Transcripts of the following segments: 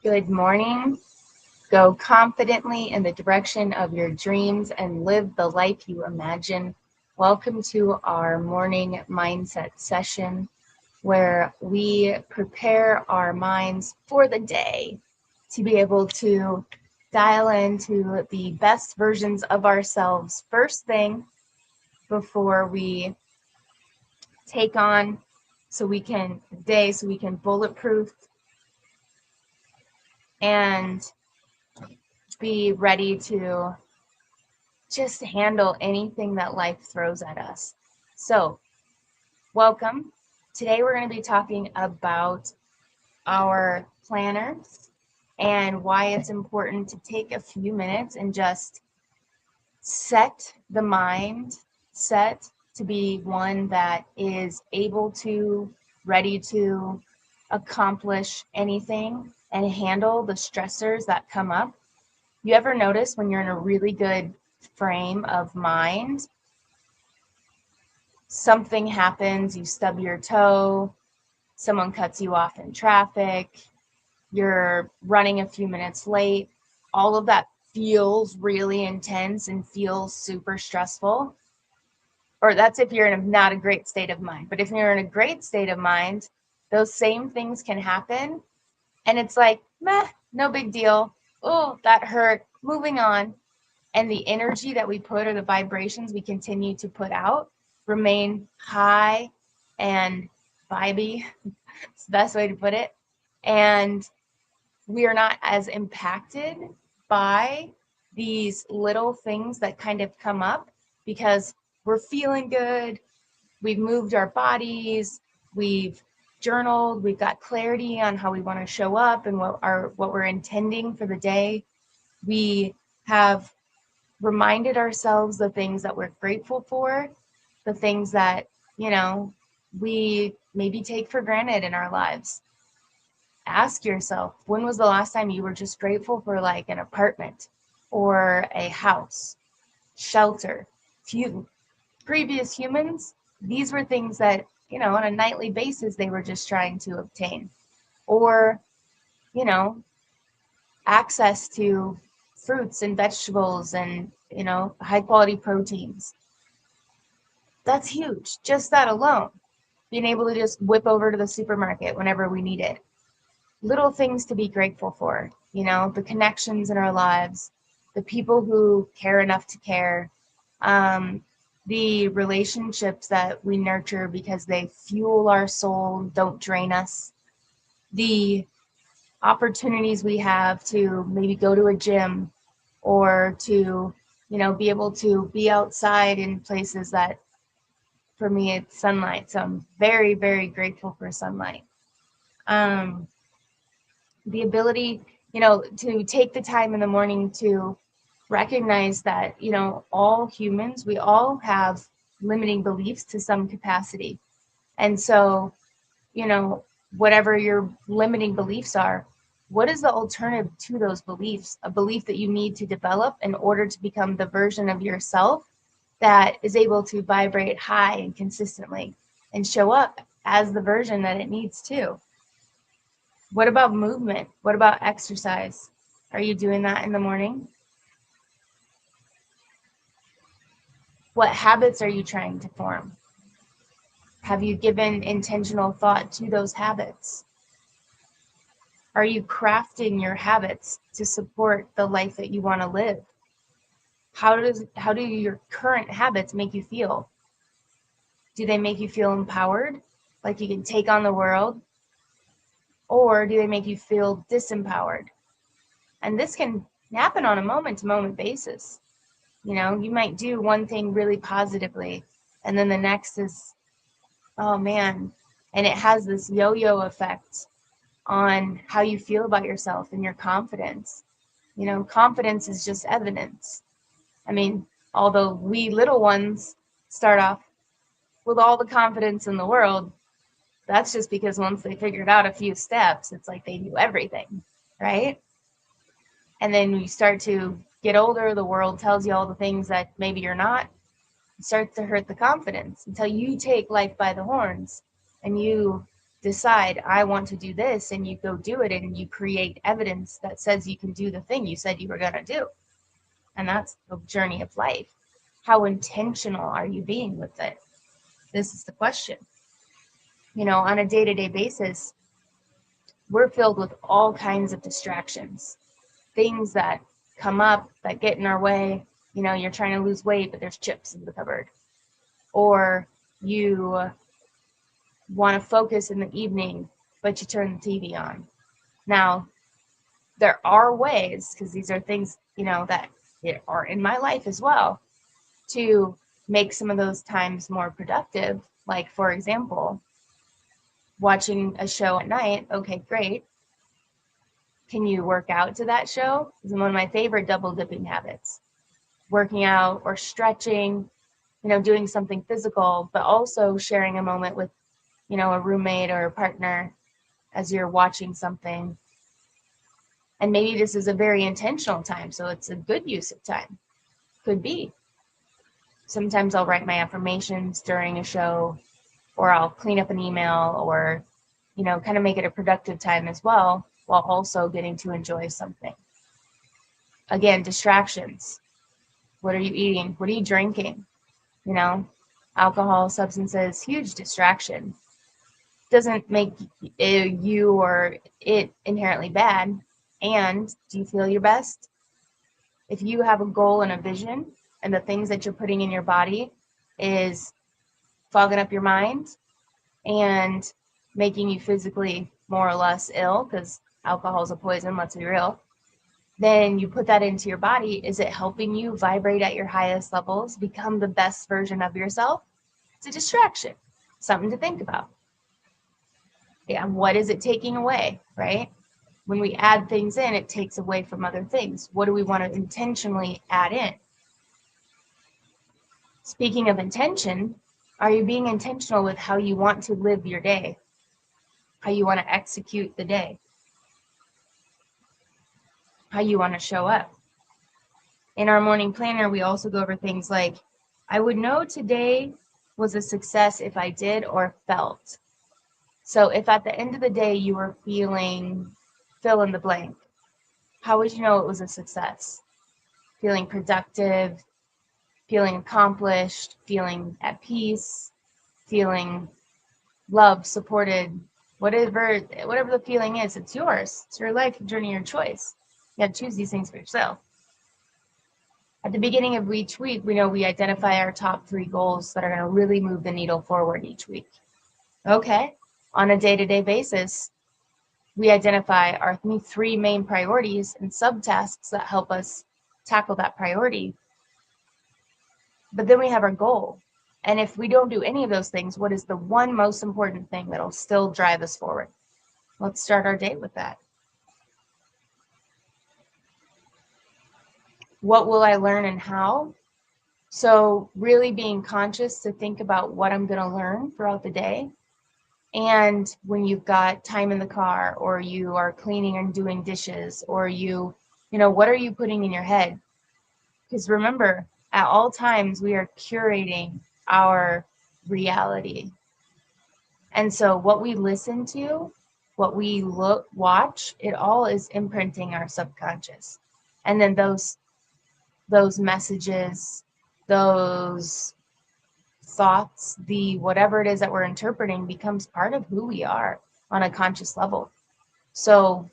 Good morning. Go confidently in the direction of your dreams and live the life you imagine. Welcome to our morning mindset session where we prepare our minds for the day to be able to dial into the best versions of ourselves first thing before we take on so we can bulletproof and be ready to just handle anything that life throws at us. So, welcome. Today we're going to be talking about our planners and why it's important to take a few minutes and just set the mind set to be one that is able to, ready to accomplish anything and handle the stressors that come up. You ever notice when you're in a really good frame of mind, something happens, you stub your toe, someone cuts you off in traffic, you're running a few minutes late, all of that feels really intense and feels super stressful. Or that's if you're in not a great state of mind. But if you're in a great state of mind, those same things can happen. And it's like, meh, no big deal. Oh, that hurt. Moving on. And the energy that we put or the vibrations we continue to put out remain high and vibey. It's the best way to put it. And we are not as impacted by these little things that kind of come up because we're feeling good. We've moved our bodies. We've journaled. We've got clarity on how we want to show up and what we're intending for the day. We have reminded ourselves the things that we're grateful for, the things that, we maybe take for granted in our lives. Ask yourself, when was the last time you were just grateful for like an apartment or a house, shelter? Previous humans, these were things that, on a nightly basis, they were just trying to obtain. Or, access to fruits and vegetables and, high quality proteins. That's huge. Just that alone. Being able to just whip over to the supermarket whenever we need it. Little things to be grateful for, the connections in our lives, the people who care enough to care, the relationships that we nurture because they fuel our soul, don't drain us, the opportunities we have to maybe go to a gym or to, be able to be outside in places that, for me, it's sunlight. So I'm very, very grateful for sunlight. The ability, to take the time in the morning to recognize that, all humans, we all have limiting beliefs to some capacity. And so, whatever your limiting beliefs are, what is the alternative to those beliefs? A belief that you need to develop in order to become the version of yourself that is able to vibrate high and consistently and show up as the version that it needs to. What about movement? What about exercise? Are you doing that in the morning? What habits are you trying to form? Have you given intentional thought to those habits? Are you crafting your habits to support the life that you want to live? How do your current habits make you feel? Do they make you feel empowered, like you can take on the world? Or do they make you feel disempowered? And this can happen on a moment-to-moment basis. You might do one thing really positively, and then the next is, oh man, and it has this yo-yo effect on how you feel about yourself and your confidence. Confidence is just evidence. I mean, although we little ones start off with all the confidence in the world, that's just because once they figured out a few steps, it's like they knew everything, right? And then you start to get older, the world tells you all the things that maybe you're not. It starts to hurt the confidence until you take life by the horns and you decide, I want to do this, and you go do it, and you create evidence that says you can do the thing you said you were going to do. And that's the journey of life. How intentional are you being with it? This is the question. On a day-to-day basis, we're filled with all kinds of distractions, things that come up that get in our way. You're trying to lose weight, but there's chips in the cupboard. Or you want to focus in the evening, but you turn the TV on. Now, there are ways, because these are things, that are in my life as well, to make some of those times more productive. Like, for example, watching a show at night. Okay, great. Can you work out to that show? It's one of my favorite double dipping habits. Working out or stretching, doing something physical, but also sharing a moment with, a roommate or a partner as you're watching something. And maybe this is a very intentional time, so it's a good use of time. Could be. Sometimes I'll write my affirmations during a show, or I'll clean up an email, or, kind of make it a productive time as well, while also getting to enjoy something. Again, distractions. What are you eating? What are you drinking? Alcohol, substances, huge distraction. Doesn't make you or it inherently bad. And do you feel your best? If you have a goal and a vision, and the things that you're putting in your body is fogging up your mind and making you physically more or less ill, because alcohol is a poison, let's be real, then you put that into your body. Is it helping you vibrate at your highest levels, become the best version of yourself? It's a distraction, something to think about. Yeah, what is it taking away, right? When we add things in, it takes away from other things. What do we want to intentionally add in? Speaking of intention, are you being intentional with how you want to live your day? How you want to execute the day? How you want to show up? In our morning planner, we also go over things like, I would know today was a success if I did or felt. So if at the end of the day you were feeling fill in the blank, how would you know it was a success? Feeling productive, feeling accomplished, feeling at peace, feeling loved, supported, whatever the feeling is, it's yours. It's your life, your journey, your choice. You have to choose these things for yourself. At the beginning of each week, we identify our top 3 goals that are going to really move the needle forward each week. Okay, on a day-to-day basis, we identify our 3 main priorities and subtasks that help us tackle that priority. But then we have our goal. And if we don't do any of those things, what is the one most important thing that'll still drive us forward? Let's start our day with that. What will I learn and how? So really being conscious to think about what I'm going to learn throughout the day. And when you've got time in the car, or you are cleaning and doing dishes, or what are you putting in your head? Because remember, at all times, we are curating our reality. And so what we listen to, what we watch, it all is imprinting our subconscious. And then those messages, those thoughts, whatever it is that we're interpreting becomes part of who we are on a conscious level. So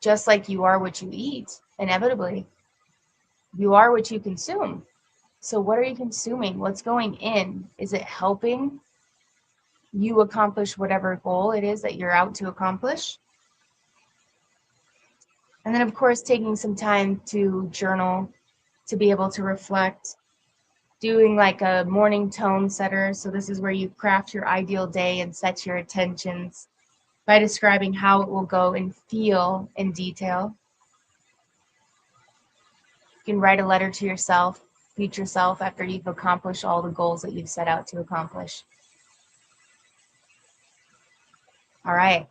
just like you are what you eat, inevitably, you are what you consume. So what are you consuming? What's going in? Is it helping you accomplish whatever goal it is that you're out to accomplish? And then, of course, taking some time to journal, to be able to reflect, doing like a morning tone setter. So this is where you craft your ideal day and set your intentions by describing how it will go and feel in detail. You can write a letter to yourself, future self, after you've accomplished all the goals that you've set out to accomplish. All right.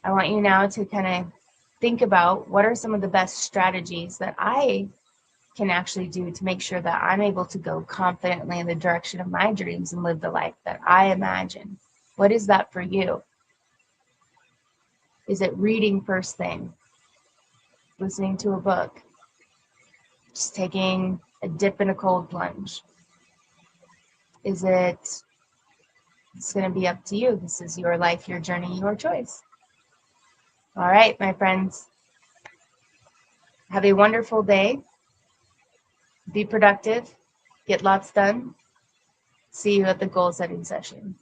I want you now to kind of think about what are some of the best strategies that I can actually do to make sure that I'm able to go confidently in the direction of my dreams and live the life that I imagine. What is that for you? Is it reading first thing? Listening to a book? Just taking a dip in a cold plunge? Is it, it's going to be up to you. This is your life, your journey, your choice. All right, my friends. Have a wonderful day. Be productive. Get lots done. See you at the goal setting session.